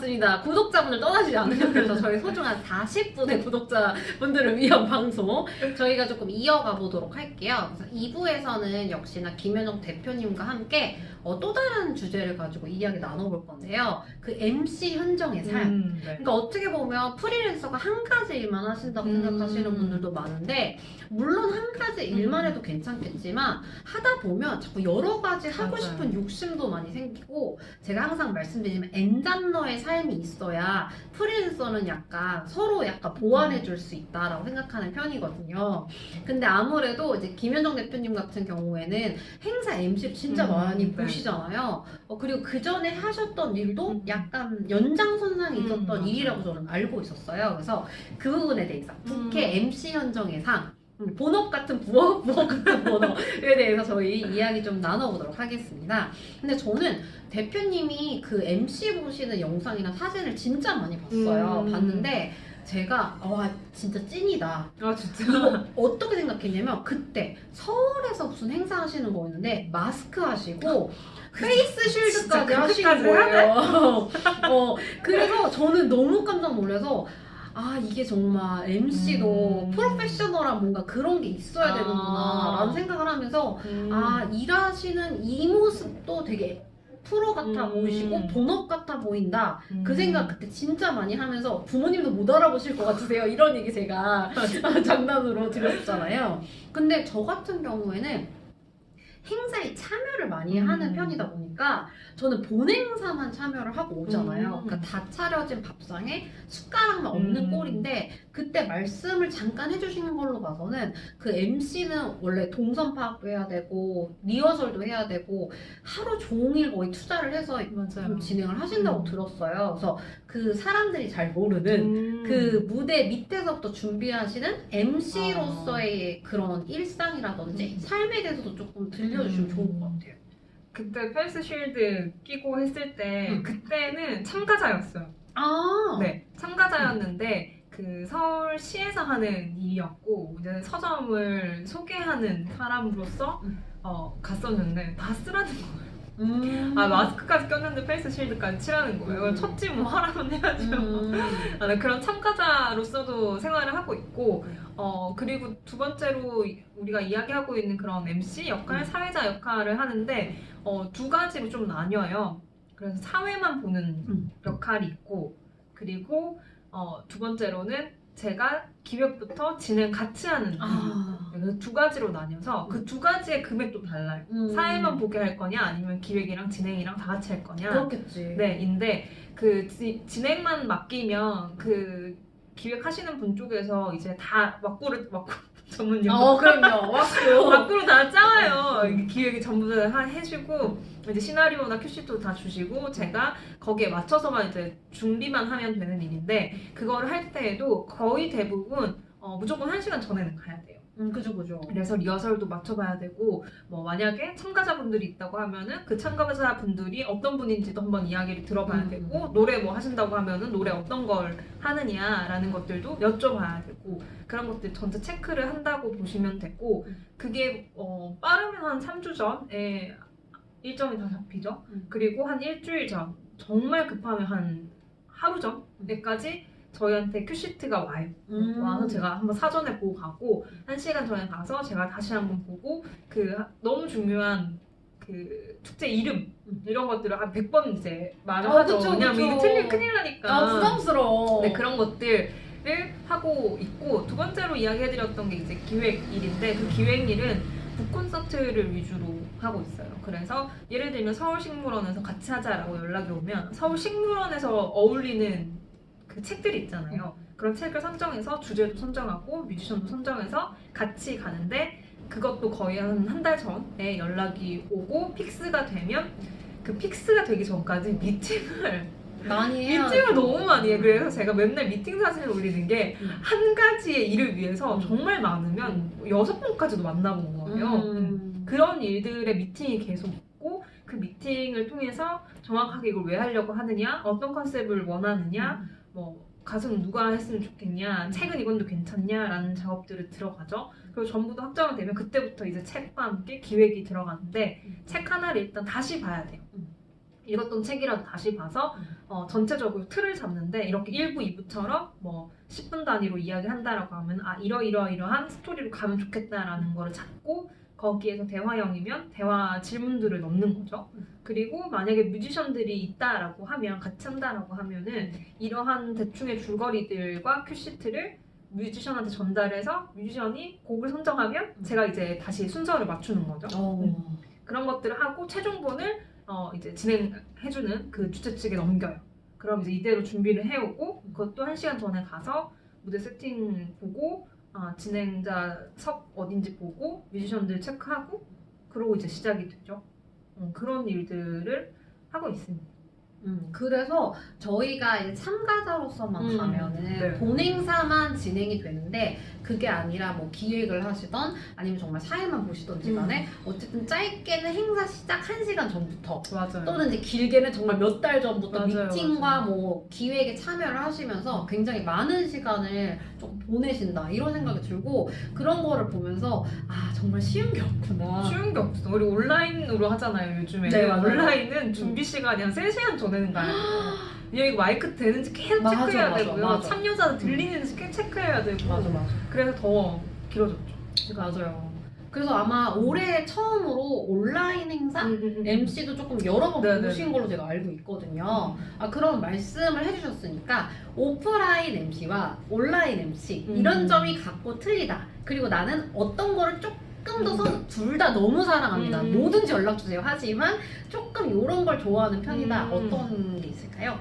반갑습니다. 구독자분들 떠나시지 않으셔서 저희 소중한 40분의 구독자분들을 위한 방송 저희가 조금 이어가 보도록 할게요. 그래서 2부에서는 역시나 김현정 대표님과 함께 또 다른 주제를 가지고 이야기 나눠볼 건데요. 그 MC 현정의 삶. 네. 그러니까 어떻게 보면 프리랜서가 한 가지 일만 하신다고 생각하시는 분들도 많은데 물론 한 가지 일만 해도 괜찮겠지만 하다 보면 자꾸 여러 가지 하고 맞아요. 싶은 욕심도 많이 생기고 제가 항상 말씀드리지만 엔잡러의 삶이 있어야 프리랜서는 약간 서로 약간 보완해 줄 수 있다라고 생각하는 편이거든요. 근데 아무래도 이제 김현정 대표님 같은 경우에는 행사 MC 진짜 많이 네. 보시잖아요. 그리고 그 전에 하셨던 일도 약간 연장선상에 있었던 맞아요. 일이라고 저는 알고 있었어요. 그래서 그 부분에 대해서 국회 MC 현정의 상 본업 같은 부업 같은 본업에 대해서 저희 이야기 좀 나눠보도록 하겠습니다. 근데 저는 대표님이 그 MC 보시는 영상이나 사진을 진짜 많이 봤어요. 봤는데 제가 와 진짜 찐이다. 아 진짜? 이거 어떻게 생각했냐면 그때 서울에서 무슨 행사 하시는 거였는데 마스크 하시고 페이스 쉴드까지 하시는 거예요. 그래서 저는 너무 깜짝 놀라서 아 이게 정말 MC도 프로페셔널한 뭔가 그런 게 있어야 되는구나 라는 생각을 하면서 아 일하시는 이 모습도 되게 프로 같아 보이시고 본업 같아 보인다 그 생각 그때 진짜 많이 하면서 부모님도 못 알아보실 것 같으세요 이런 얘기 제가 장난으로 드렸잖아요. 근데 저 같은 경우에는 행사에 참여를 많이 하는 편이다 보니까 저는 본 행사만 참여를 하고 오잖아요. 그러니까 다 차려진 밥상에 숟가락만 없는 꼴인데 그때 말씀을 잠깐 해주시는 걸로 봐서는 그 MC는 원래 동선 파악도 해야 되고 리허설도 해야 되고 하루 종일 거의 투자를 해서 좀 진행을 하신다고 들었어요. 그래서 그 사람들이 잘 모르는 그 무대 밑에서부터 준비하시는 MC로서의 그런 일상이라든지 삶에 대해서도 조금 들려주시면 좋을 것 같아요. 그때 페이스 쉴드 끼고 했을 때 그때는 참가자였어요. 아, 네, 참가자였는데 그 서울시에서 하는 일이었고 이제 서점을 소개하는 사람으로서 갔었는데 다 쓰라는 거예요. 아 마스크까지 꼈는데 페이스 쉴드까지 칠하는 거예요. 쳤지 뭐 하라면 해야죠. 네, 그런 참가자로서도 생활을 하고 있고 그리고 두 번째로 우리가 이야기하고 있는 그런 MC 역할, 사회자 역할을 하는데 두 가지로 좀 나뉘어요. 그래서 사회만 보는 역할이 있고 그리고 두 번째로는 제가 기획부터 진행 같이 하는 그래서 두 가지로 나뉘어서 그 두 가지의 금액도 달라요. 사회만 보게 할 거냐 아니면 기획이랑 진행이랑 다 같이 할 거냐. 그렇겠지. 네, 인데 그 진행만 맡기면 그 기획하시는 분 쪽에서 이제 다 막구 전문 용어. 그럼요. 왔고. 막구로 다 짜와요. 이게 기획이 전부 다 해주고 이제 시나리오나 큐시트도 다 주시고 제가 거기에 맞춰서만 이제 준비만 하면 되는 일인데 그거를 할 때에도 거의 대부분 무조건 1시간 전에는 가야 돼요. 그죠. 그래서 리허설도 맞춰봐야 되고 뭐 만약에 참가자분들이 있다고 하면은 그 참가자분들이 어떤 분인지도 한번 이야기를 들어봐야 되고 노래 뭐 하신다고 하면은 노래 어떤 걸 하느냐라는 것들도 여쭤봐야 되고 그런 것들 전체 체크를 한다고 보시면 되고 그게 빠르면 한 3주 전에 일정이 다 잡히죠. 그리고 한 일주일 전 정말 급하면 한 하루 전에까지 저희한테 큐시트가 와요. 와서 제가 한번 사전에 보고 가고 1시간 전에 가서 제가 다시 한번 보고 그 너무 중요한 그 축제 이름 이런 것들을 한 100번 이제 말을 하죠. 그쵸, 왜냐면 그쵸. 이게 틀리면 큰일 나니까. 부담스러워. 네, 그런 것들을 하고 있고 두 번째로 이야기해드렸던 게 이제 기획 일인데 그 기획 일은 북콘서트를 위주로 하고 있어요. 그래서 예를 들면 서울식물원에서 같이 하자라고 연락이 오면 서울식물원에서 어울리는 그 책들이 있잖아요. 그런 책을 선정해서 주제도 선정하고 뮤지션도 선정해서 같이 가는데 그것도 거의 한 달 전에 연락이 오고 픽스가 되면 그 픽스가 되기 전까지 미팅을 너무 많이 해요. 그래서 제가 맨날 미팅 사진을 올리는 게 한 가지의 일을 위해서 정말 많으면 6번까지도 만나본 거예요. 그런 일들의 미팅이 계속 있고 그 미팅을 통해서 정확하게 이걸 왜 하려고 하느냐, 어떤 컨셉을 원하느냐, 뭐 가수는 누가 했으면 좋겠냐, 책은 이건도 괜찮냐라는 작업들을 들어가죠. 그리고 전부 다 확정이 되면 그때부터 이제 책과 함께 기획이 들어가는데 책 하나를 일단 다시 봐야 돼요. 읽었던 책이라도 다시 봐서 전체적으로 틀을 잡는데 이렇게 1부, 2부처럼 뭐 10분 단위로 이야기한다라고 하면 아 이러이러이러한 스토리로 가면 좋겠다라는 거를 잡고 거기에서 대화형이면 대화 질문들을 넣는 거죠. 그리고 만약에 뮤지션들이 있다라고 하면 같이 한다라고 하면은 이러한 대충의 줄거리들과 큐시트를 뮤지션한테 전달해서 뮤지션이 곡을 선정하면 제가 이제 다시 순서를 맞추는 거죠. 그런 것들을 하고 최종본을 이제 진행해주는 그 주최 측에 넘겨요. 그럼 이제 이대로 준비를 해오고 그것도 1시간 전에 가서 무대 세팅 보고 진행자 석 어딘지 보고 뮤지션들 체크하고 그러고 이제 시작이 되죠. 그런 일들을 하고 있습니다. 그래서 저희가 이제 참가자로서만 가면은 네. 본 행사만 진행이 되는데 그게 아니라 뭐 기획을 하시던 아니면 정말 사회만 보시던지 간에 어쨌든 짧게는 행사 시작 1시간 전부터 맞아요. 또는 이제 길게는 정말 몇 달 전부터 맞아요, 미팅과 맞아요. 뭐 기획에 참여를 하시면서 굉장히 많은 시간을 좀 보내신다 이런 생각이 들고 그런 거를 보면서 아 정말 쉬운 게 없구나. 쉬운 게 없어. 우리 온라인으로 하잖아요, 요즘에. 네, 맞아요. 온라인은 준비 시간이 한 3시간 전에는 가야 돼요. 여기 마이크 되는지 계속 맞아, 체크해야 맞아, 되고요. 맞아. 참여자들 들리는지 체크해야 되고. 맞아. 그래서 더 길어졌죠. 맞아요. 그래서 아마 올해 처음으로 온라인 행사 MC도 조금 여러 번 네네네. 보신 걸로 제가 알고 있거든요. 그런 말씀을 해주셨으니까 오프라인 MC와 온라인 MC 이런 점이 같고 틀리다. 그리고 나는 어떤 거를 조금 더 선호 둘 다 너무 사랑합니다. 뭐든지 연락 주세요. 하지만 조금 이런 걸 좋아하는 편이다. 어떤 게 있을까요?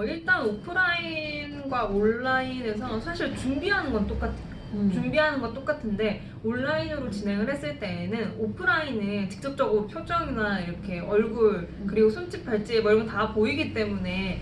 일단 오프라인과 온라인에서 사실 준비하는 건 똑같아요. 준비하는 건 똑같은데 온라인으로 진행을 했을 때에는 오프라인은 직접적으로 표정이나 이렇게 얼굴 그리고 손짓 발짓 뭐 이런 거 다 보이기 때문에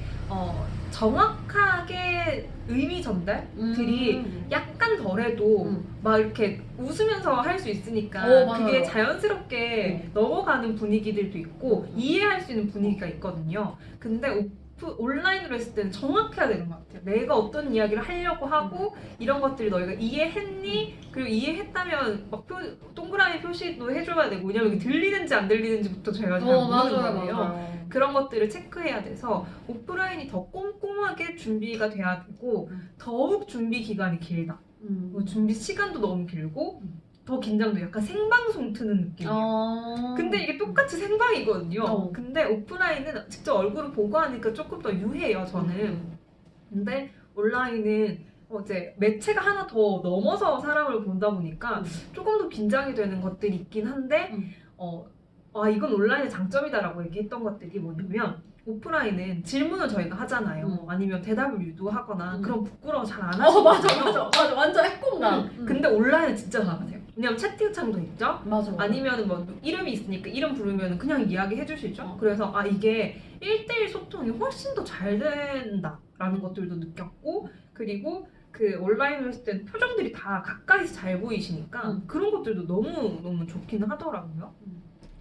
정확하게 의미 전달들이 약간 덜해도 막 이렇게 웃으면서 할 수 있으니까 그게 자연스럽게 넘어가는 분위기들도 있고 이해할 수 있는 분위기가 있거든요. 근데 온라인으로 했을 때는 정확해야 되는 것 같아요. 내가 어떤 이야기를 하려고 하고 이런 것들이 너희가 이해했니? 그리고 이해했다면 막 동그라미 표시도 해줘야 되고 왜냐면 이게 들리는지 안 들리는지부터 저희가 잘 모르는 거예요. 맞아요. 그런 것들을 체크해야 돼서 오프라인이 더 꼼꼼하게 준비가 돼야 되고 더욱 준비 기간이 길다. 준비 시간도 너무 길고 더 긴장돼. 약간 생방송 트는 느낌이에요. 근데 이게 똑같이 생방이거든요. 근데 오프라인은 직접 얼굴을 보고 하니까 조금 더 유해요, 저는. 근데 온라인은 이제 매체가 하나 더 넘어서 사람을 본다 보니까 조금 더 긴장이 되는 것들이 있긴 한데 이건 온라인의 장점이다라고 얘기했던 것들이 뭐냐면 오프라인은 질문을 저희가 하잖아요. 아니면 대답을 유도하거나 그런 부끄러워 잘 안 하시거든요. 맞아. 완전 핵공감. 근데 온라인은 진짜 잘하세요. 왜냐면 채팅창도 있죠. 맞아. 아니면 뭐 이름이 있으니까 이름 부르면 그냥 이야기해 주시죠. 그래서 이게 1대1 소통이 훨씬 더 잘 된다라는 것들도 느꼈고 그리고 그 온라인으로 했을 때는 표정들이 다 가까이서 잘 보이시니까 그런 것들도 너무 좋기는 하더라고요.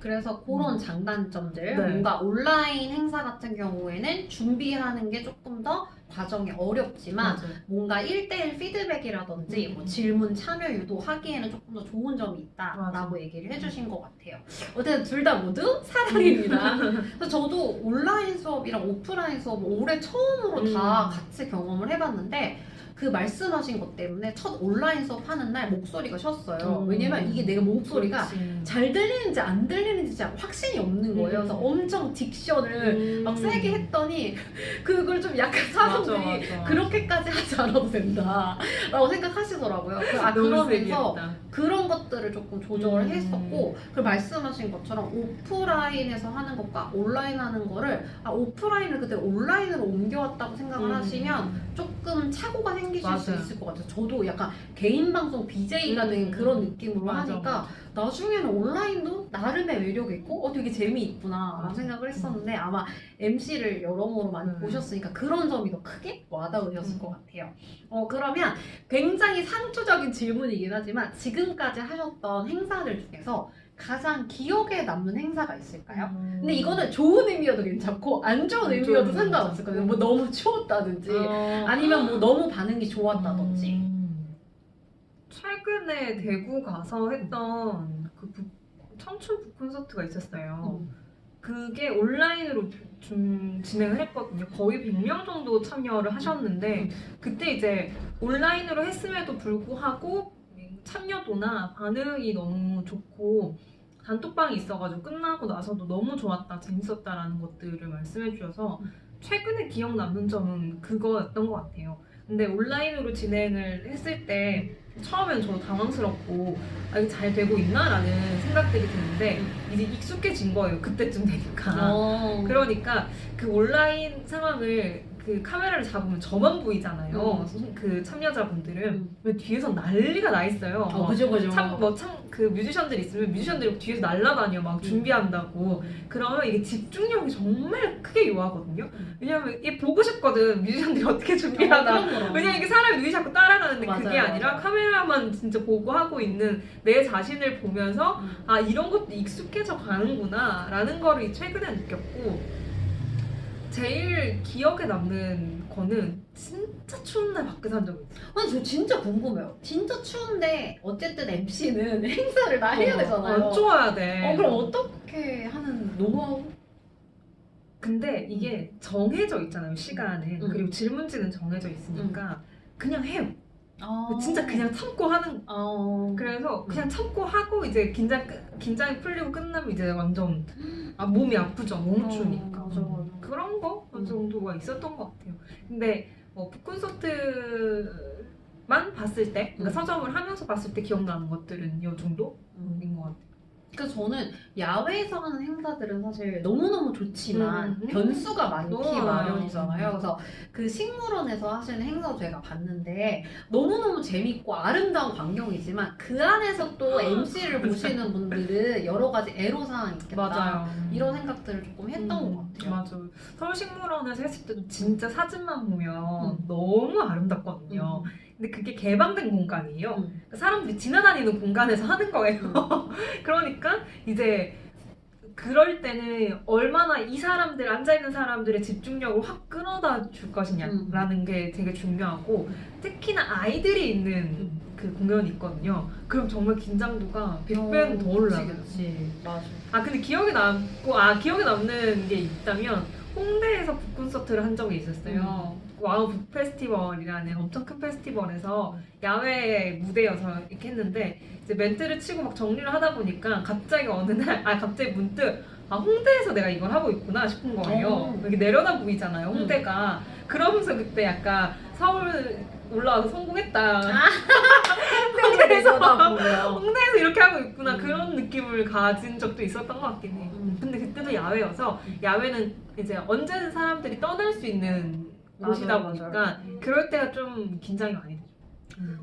그래서 그런 장단점들 네. 뭔가 온라인 행사 같은 경우에는 준비하는 게 조금 더 과정이 어렵지만 맞아요. 뭔가 1대1 피드백이라든지 뭐 질문 참여 유도하기에는 조금 더 좋은 점이 있다라고 얘기를 해주신 것 같아요. 어쨌든 둘 다 모두 사랑입니다. 그래서 저도 온라인 수업이랑 오프라인 수업 올해 처음으로 다 같이 경험을 해봤는데 그 말씀하신 것 때문에 첫 온라인 수업 하는 날 목소리가 쉬었어요. 왜냐면 이게 내가 목소리가 잘 들리는지 안 들리는지 진짜 확신이 없는 거예요. 그래서 엄청 딕션을 막 세게 했더니 그걸 좀 약간 사람들이 맞아. 그렇게까지 하지 않아도 된다라고 생각하시더라고요. 그러면서 그런 것들을 조금 조정을 했었고 그리고 말씀하신 것처럼 오프라인에서 하는 것과 온라인 하는 거를 오프라인을 그때 온라인으로 옮겨왔다고 생각을 하시면 조금 착오가 생기실 수 있을 것 같아요. 저도 약간 개인 방송 BJ가 된 그런 느낌으로 하니까 나중에는 온라인도 나름의 매력이 있고 되게 재미있구나 라고 생각을 했었는데 아마 MC를 여러모로 많이 보셨으니까 그런 점이 더 크게 와닿으셨을 것 같아요. 그러면 굉장히 상투적인 질문이긴 하지만 지금까지 하셨던 행사들 중에서 가장 기억에 남는 행사가 있을까요? 근데 이거는 좋은 의미여도 괜찮고 안 좋은 의미여도 상관없을 거예요. 뭐 너무 추웠다든지 아니면 뭐 너무 반응이 좋았다든지. 최근에 대구 가서 했던 그 청춘 북콘서트가 있었어요. 그게 온라인으로 좀 진행을 했거든요. 거의 100명 정도 참여를 하셨는데 그때 이제 온라인으로 했음에도 불구하고 참여도나 반응이 너무 좋고 단톡방이 있어가지고 끝나고 나서도 너무 좋았다, 재밌었다라는 것들을 말씀해 주셔서 최근에 기억 남는 점은 그거였던 것 같아요. 근데 온라인으로 진행을 했을 때 처음엔 저도 당황스럽고 아, 이게 잘 되고 있나라는 생각들이 드는데 이제 익숙해진 거예요. 그때쯤 되니까. 그러니까 그 온라인 상황을 그 카메라를 잡으면 저만 보이잖아요. 그 참여자분들은 왜 뒤에서 난리가 나 있어요. 그죠. 그 뮤지션들 있으면 뮤지션들이 뒤에서 날라다녀 막 준비한다고. 그러면 이게 집중력이 정말 크게 요하거든요. 왜냐면 이게 보고 싶거든. 뮤지션들이 어떻게 준비하나. 왜냐면 이게 사람이 눈이 자꾸 따라가는데 맞아요, 그게 아니라 맞아요. 카메라만 진짜 보고 하고 있는 내 자신을 보면서 아 이런 것도 익숙해져 가는구나 라는 거를 최근에 느꼈고 제일 기억에 남는 거는 진짜 추운 날 밖에서 한 적이 있어요. 아니 저 진짜 궁금해요. 진짜 추운데 어쨌든 MC는 행사를 다 해야 되잖아요. 안 좋아야 돼. 그럼 어떻게 하는 노하우? 근데 이게 정해져 있잖아요, 시간은. 그리고 질문지는 정해져 있으니까 그냥 해요. 진짜 그냥 참고 하는. 그래서 그냥 참고 하고 이제 긴장이 풀리고 끝나면 이제 완전 몸이 아프죠, 너무 추우니까. 맞아. 그런 거 정도가 있었던 것 같아요. 근데 북콘서트만 봤을 때, 그러니까 서점을 하면서 봤을 때 기억나는 것들은 이 정도인 것 같아요. 그러니까 저는 야외에서 하는 행사들은 사실 너무너무 좋지만 변수가 많기 너무 마련이잖아요. 그래서 그 식물원에서 하시는 행사 제가 봤는데 너무너무 재밌고 아름다운 광경이지만 그 안에서 또 MC를 보시는 분들은 여러 가지 애로사항이 있겠다. 맞아요. 이런 생각들을 조금 했던 것 같아요. 맞아요. 서울식물원에서 했을 때도 진짜 사진만 보면 너무 아름답거든요. 근데 그게 개방된 공간이에요. 그러니까 사람들이 지나다니는 공간에서 하는 거예요. 그러니까 이제 그럴 때는 얼마나 이 사람들, 앉아있는 사람들의 집중력을 확 끌어다 줄 것이냐라는 게 되게 중요하고 특히나 아이들이 있는 그 공연이 있거든요. 그럼 정말 긴장도가 100배는 더 올라가요. 맞아. 근데 기억에 남는 게 있다면 홍대에서 북콘서트를 한 적이 있었어요. 와우 북페스티벌이라는 엄청 큰 페스티벌에서 야외 무대여서 이렇게 했는데 이제 멘트를 치고 막 정리를 하다 보니까 갑자기 어느 날 갑자기 문득 홍대에서 내가 이걸 하고 있구나 싶은 거예요. 여기 내려다 보이잖아요, 홍대가. 그러면서 그때 약간 서울 올라와서 성공했다. 홍대에서 이렇게 하고 있구나. 그런 느낌을 가진 적도 있었던 것 같긴 해요. 근데 그때도 야외여서 야외는 이제 언제든 사람들이 떠날 수 있는 곳이다 보니까 그럴 때가 좀 긴장이 많이 되죠.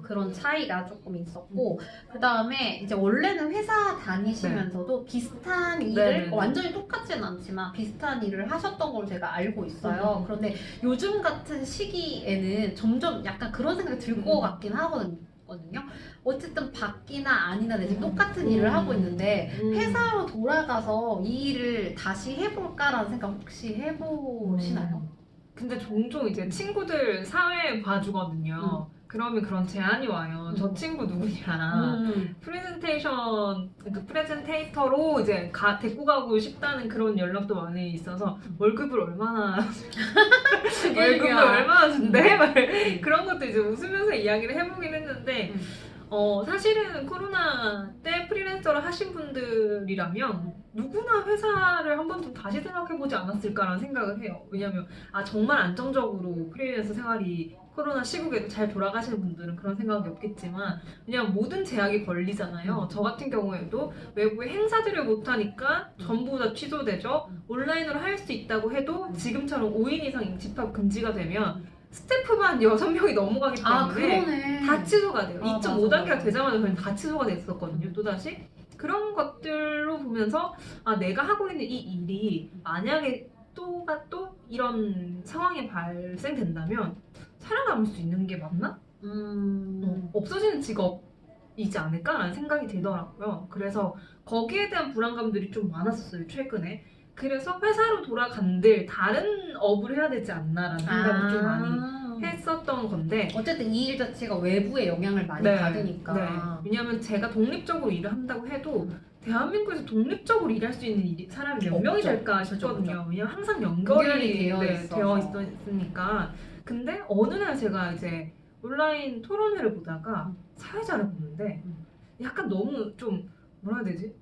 그런 차이가 조금 있었고 그 다음에 이제 원래는 회사 다니시면서도 비슷한 일을 완전히 똑같지는 않지만 비슷한 일을 하셨던 걸 제가 알고 있어요. 그런데 요즘 같은 시기에는 점점 약간 그런 생각이 들 것 같긴 하거든요. 어쨌든 밖이나 아니나 내지 똑같은 일을 하고 있는데 회사로 돌아가서 이 일을 다시 해볼까라는 생각 혹시 해보시나요? 근데 종종 이제 친구들 사회 봐주거든요. 그러면 그런 제안이 와요. 저 친구 누구냐. 프레젠테이터로 이제 데리고 가고 싶다는 그런 연락도 많이 있어서 월급을 얼마나 준대? 그런 것도 이제 웃으면서 이야기를 해보긴 했는데 사실은 코로나 때 프리랜서를 하신 분들이라면 누구나 회사를 한 번쯤 다시 생각해보지 않았을까라는 생각을 해요. 왜냐면 정말 안정적으로 프리랜서 생활이 코로나 시국에도 잘 돌아가시는 분들은 그런 생각이 없겠지만 그냥 모든 제약이 걸리잖아요. 저 같은 경우에도 외부에 행사들을 못하니까 전부 다 취소되죠. 온라인으로 할 수 있다고 해도 지금처럼 5인 이상 집합 금지가 되면 스태프만 6명이 넘어가기 때문에 그러네. 다 취소가 돼요. 2.5단계가 맞아. 되자마자 그냥 다 취소가 됐었거든요. 또다시 그런 것들로 보면서 내가 하고 있는 이 일이 만약에 또 이런 상황이 발생된다면 살아남을 수 있는 게 맞나? 없어지는 직업이지 않을까라는 생각이 들더라고요. 그래서 거기에 대한 불안감들이 좀 많았어요, 최근에. 그래서 회사로 돌아간들 다른 업을 해야 되지 않나라는 생각을 좀 많이 했었던 건데 어쨌든 이 일 자체가 외부의 영향을 많이 받으니까. 네. 왜냐하면 제가 독립적으로 일을 한다고 해도 대한민국에서 독립적으로 일할 수 있는 사람이 몇 명이 없죠. 될까 그죠, 싶거든요. 그죠. 왜냐면 항상 연결이 연결이 되어 있어서. 되어 있으니까. 근데 어느 날 제가 이제 온라인 토론회를 보다가 사회자를 보는데 약간 너무 좀 뭐라 해야 되지?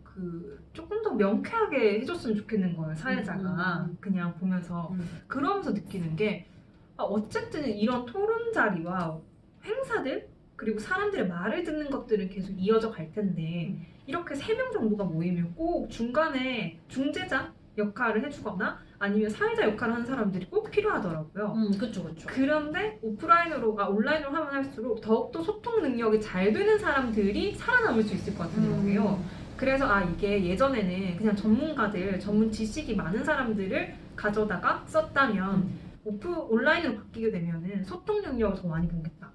그 조금 더 명쾌하게 해줬으면 좋겠는 거예요, 사회자가. 그냥 보면서. 그러면서 느끼는 게 어쨌든 이런 토론 자리와 행사들 그리고 사람들의 말을 듣는 것들은 계속 이어져 갈 텐데 이렇게 3명 정도가 모이면 꼭 중간에 중재자 역할을 해주거나 아니면 사회자 역할을 하는 사람들이 꼭 필요하더라고요. 그쵸, 그쵸. 그런데 온라인으로 하면 할수록 더욱더 소통 능력이 잘 되는 사람들이 살아남을 수 있을 것 같은 거예요. 그래서 이게 예전에는 그냥 전문가들, 전문 지식이 많은 사람들을 가져다가 썼다면 온라인으로 바뀌게 되면은 소통 능력을 더 많이 보겠다.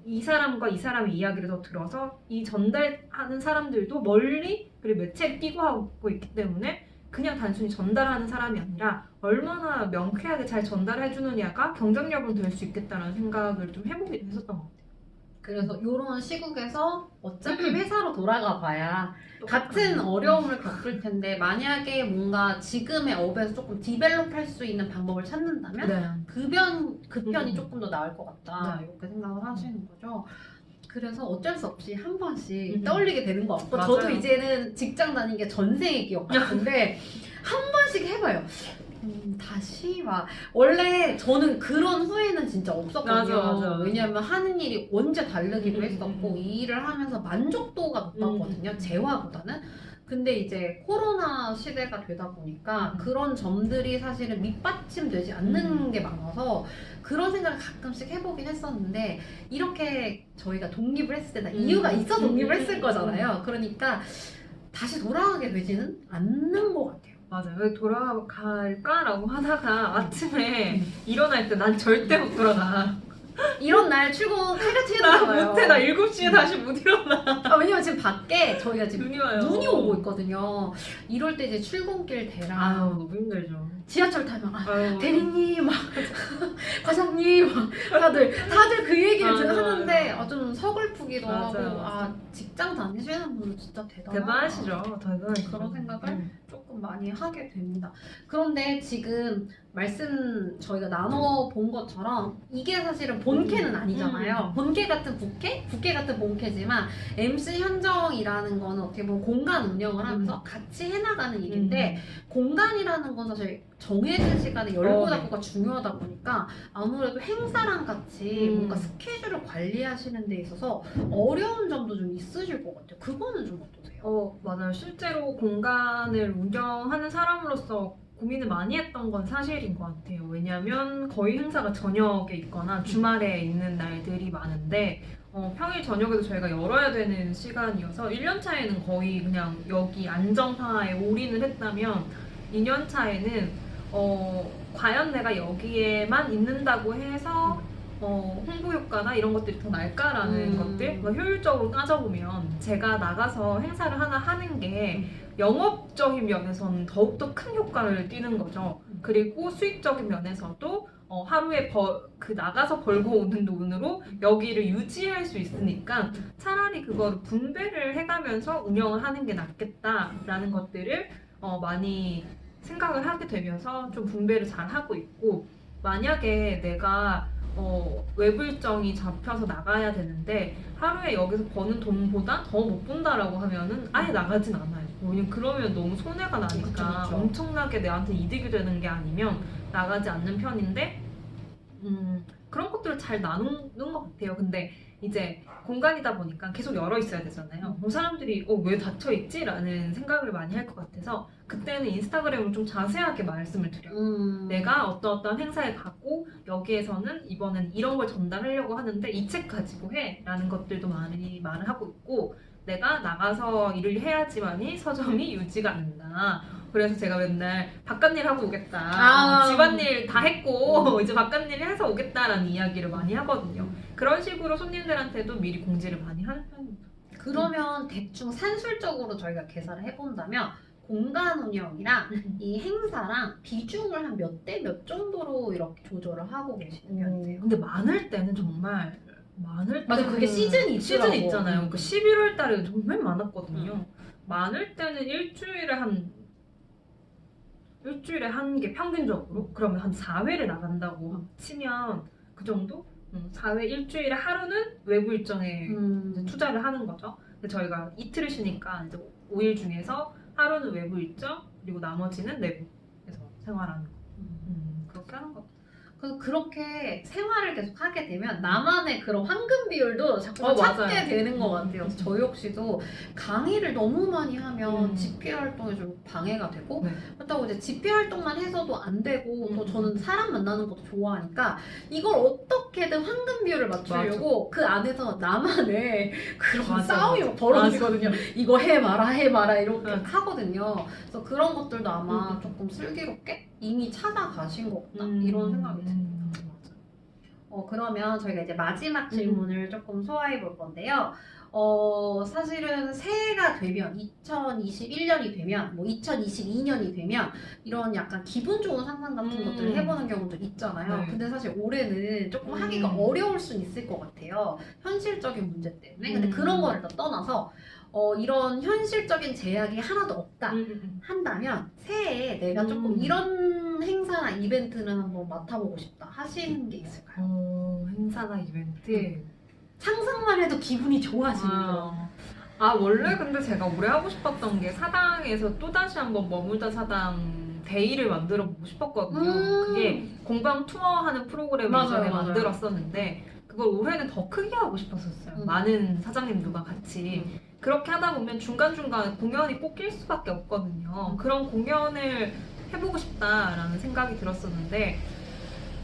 이 사람과 이 사람의 이야기를 더 들어서 이 전달하는 사람들도 멀리 그리고 매체를 띄고 하고 있기 때문에 그냥 단순히 전달하는 사람이 아니라 얼마나 명쾌하게 잘 전달해 주느냐가 경쟁력은 될 수 있겠다는 생각을 좀 해보기도 했었던 것 같아요. 그래서 이런 시국에서 어차피 회사로 돌아가 봐야 같은 어려움을 겪을 텐데 만약에 뭔가 지금의 업에서 조금 디벨롭할 수 있는 방법을 찾는다면 네. 그 편이 조금 더 나을 것 같다 이렇게 생각을 하시는 거죠. 그래서 어쩔 수 없이 한 번씩 떠올리게 되는 것 같고 맞아요. 저도 이제는 직장 다닌 게 전생의 기억 같은데 한 번씩 해봐요. 다시 막 원래 저는 그런 후회는 진짜 없었거든요. 맞아. 왜냐하면 하는 일이 언제 다르기도 했었고 이 일을 하면서 만족도가 높았거든요. 재화보다는. 근데 이제 코로나 시대가 되다 보니까 그런 점들이 사실은 밑받침되지 않는 게 많아서 그런 생각을 가끔씩 해보긴 했었는데 이렇게 저희가 독립을 했을 때 다 이유가 있어 독립을 했을 거잖아요. 그러니까 다시 돌아가게 되지는 않는 것 같아요. 맞아요. 왜 돌아갈까라고 하다가 아침에 일어날 때 난 절대 못 돌아가. 이런 날 출근 칼같이 나 해야 못해. 나 7시에 다시 못 일어나. 왜냐면 지금 밖에 저희가 지금 눈이 와요. 눈이 오고 있거든요. 이럴 때 이제 출근길 대랑 너무 힘들죠. 지하철 타면 아유. 대리님 막 과장님 막 다들 그 얘기를 맞아, 하는데 좀 서글프기도 맞아요. 하고 직장 다니시는 분들 진짜 대단하다. 대단하시죠. 대단하시죠. 그런 생각을 조금 많이 하게 됩니다. 그런데 지금 저희가 나눠본 것처럼 이게 사실은 본캐는 아니잖아요. 본캐 같은 부캐? 부캐 같은 본캐지만 MC 현정이라는 거는 어떻게 보면 공간 운영을 하면서 같이 해나가는 일인데 공간이라는 건 사실 정해진 시간에 열고 닫고가 중요하다 보니까 아무래도 행사랑 같이 뭔가 스케줄을 관리하시는 데 있어서 어려운 점도 좀 있으실 것 같아요. 그거는 좀 어떠세요? 맞아요. 실제로 공간을 운영하는 사람으로서 고민을 많이 했던 건 사실인 것 같아요. 왜냐하면 거의 행사가 저녁에 있거나 주말에 있는 날들이 많은데 평일 저녁에도 저희가 열어야 되는 시간이어서 1년 차에는 거의 그냥 여기 안정화에 올인을 했다면 2년 차에는 과연 내가 여기에만 있는다고 해서 홍보 효과나 이런 것들이 더 날까라는 것들 효율적으로 따져보면 제가 나가서 행사를 하나 하는 게 영업적인 면에서는 더욱더 큰 효과를 띠는 거죠. 그리고 수익적인 면에서도 하루에 나가서 벌고 오는 돈으로 여기를 유지할 수 있으니까 차라리 그거를 분배를 해가면서 운영을 하는 게 낫겠다라는 것들을 많이 생각을 하게 되면서 좀 분배를 잘 하고 있고 만약에 내가 외부 일정이 잡혀서 나가야 되는데 하루에 여기서 버는 돈보다 더 못 본다라고 하면은 아예 나가진 않아요. 왜냐면 그러면 너무 손해가 나니까 그쵸. 엄청나게 내한테 이득이 되는 게 아니면 나가지 않는 편인데 그런 것들을 잘 나누는 것 같아요. 근데 이제 공간이다 보니까 계속 열어 있어야 되잖아요. 그럼 사람들이 왜 닫혀 있지? 라는 생각을 많이 할 것 같아서 그때는 인스타그램으로 좀 자세하게 말씀을 드려요. 내가 어떤 행사에 가고 여기에서는 이번엔 이런 걸 전달하려고 하는데 이 책 가지고 해 라는 것들도 많이 말을 하고 있고 내가 나가서 일을 해야지만이 서점이 유지가 안 된다. 그래서 제가 맨날 바깥일 하고 오겠다. 집안일 다 했고 이제 바깥일 해서 오겠다라는 이야기를 많이 하거든요. 그런 식으로 손님들한테도 미리 공지를 많이 하는 편입니다. 그러면 대충 산술적으로 저희가 계산을 해본다면 공간 운영이랑 이 행사랑 비중을 한 몇 대 몇 정도로 이렇게 조절을 하고 계시는 편이세요? 근데 많을 때는 정말 많을 맞아, 때는 그게 시즌이 있더라고. 시즌 있잖아요. 그 11월 달에 정말 많았거든요. 많을 때는 일주일에 한 개 평균적으로 그러면 한 4회를 나간다고 치면 그 정도? 4회 일주일에 하루는 외부 일정에 이제 투자를 하는 거죠. 근데 저희가 이틀을 쉬니까 이제 5일 중에서 하루는 외부 일정 그리고 나머지는 내부에서 생활하는 거. 그렇게 하는 거. 그래서 그렇게 생활을 계속 하게 되면 나만의 그런 황금 비율도 자꾸 찾게 맞아요. 되는 것 같아요. 그래서 저희 역시도 강의를 너무 많이 하면 집회 활동에 좀 방해가 되고 네. 그렇다고 이제 집회 활동만 해서도 안 되고 또 저는 사람 만나는 것도 좋아하니까 이걸 어떻게든 황금 비율을 맞추려고 그 안에서 나만의 그런 싸움이 막 벌어지거든요. 이거 해마라 이렇게 하거든요. 그래서 그런 것들도 아마 조금 슬기롭게 이미 찾아가신 것 같다 이런 생각이 듭니다. 그러면 저희가 이제 마지막 질문을 조금 소화해 볼 건데요. 사실은 새해가 되면 2021년이 되면 뭐 2022년이 되면 이런 약간 기분 좋은 상상 같은 것들을 해보는 경우도 있잖아요. 네. 근데 사실 올해는 조금 하기가 어려울 수는 있을 것 같아요. 현실적인 문제 때문에. 근데 그런 거를 다 떠나서 이런 현실적인 제약이 하나도 없다 한다면 새해에 내가 조금 이런 행사나 이벤트는 한번 맡아보고 싶다 하시는 게 있을까요? 행사나 이벤트 상상만 해도 기분이 좋아지는 거. 원래 근데 제가 올해 하고 싶었던 게 사당에서 또다시 한번 머물다 사당 데이를 만들어 보고 싶었거든요. 그게 공방 투어하는 프로그램을 맞아요, 전에 맞아요. 만들었었는데 그걸 올해는 더 크게 하고 싶었었어요. 많은 사장님들과 같이. 그렇게 하다 보면 중간중간 공연이 꼭 낄 수밖에 없거든요. 그런 공연을 해보고 싶다라는 생각이 들었었는데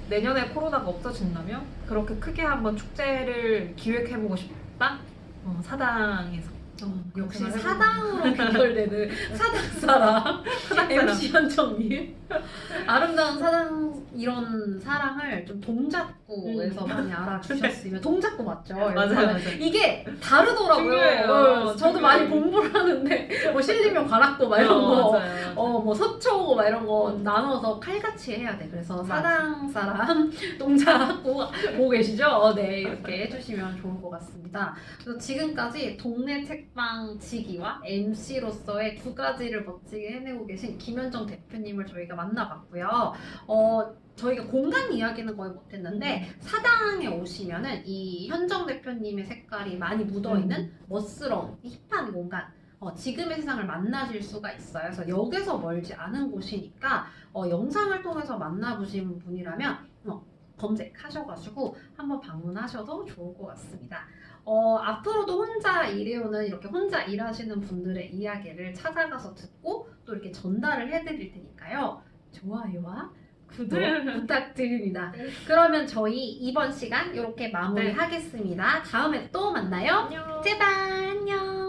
내년에 코로나가 없어진다면 그렇게 크게 한번 축제를 기획해보고 싶다? 사당에서. 역시 사당으로 귀결되는 사당사랑 MC 현정님 아름다운 사당 이런 사랑을 좀 동작구에서 많이 알아주셨으면 동작구 맞죠? 맞아요. 이게 다르더라고요. 중요해요. 저도 많이 공부를 하는데 뭐 신림역 관악구 막 이런 거 맞아요. 뭐 서초고 막 이런 거 나눠서 칼같이 해야 돼. 그래서 사당 사람 동작구 보고 계시죠? 네, 이렇게 해주시면 좋을 것 같습니다. 그래서 지금까지 동네 책방 지기와 MC로서의 두 가지를 멋지게 해내고 계신 김현정 대표님을 저희가 만나봤고요. 저희가 공간 이야기는 거의 못했는데 사당에 오시면은 이 현정 대표님의 색깔이 많이 묻어있는 멋스러운 힙한 공간 지금의 세상을 만나실 수가 있어요. 그래서 역에서 멀지 않은 곳이니까 영상을 통해서 만나보신 분이라면 검색하셔가지고 한번 방문하셔도 좋을 것 같습니다. 앞으로도 혼자 일해오는 이렇게 혼자 일하시는 분들의 이야기를 찾아가서 듣고 또 이렇게 전달을 해드릴 테니까요. 좋아요와 구독 부탁드립니다. 그러면 저희 이번 시간 이렇게 마무리하겠습니다. 다음에 또 만나요. 안녕. 제발 안녕.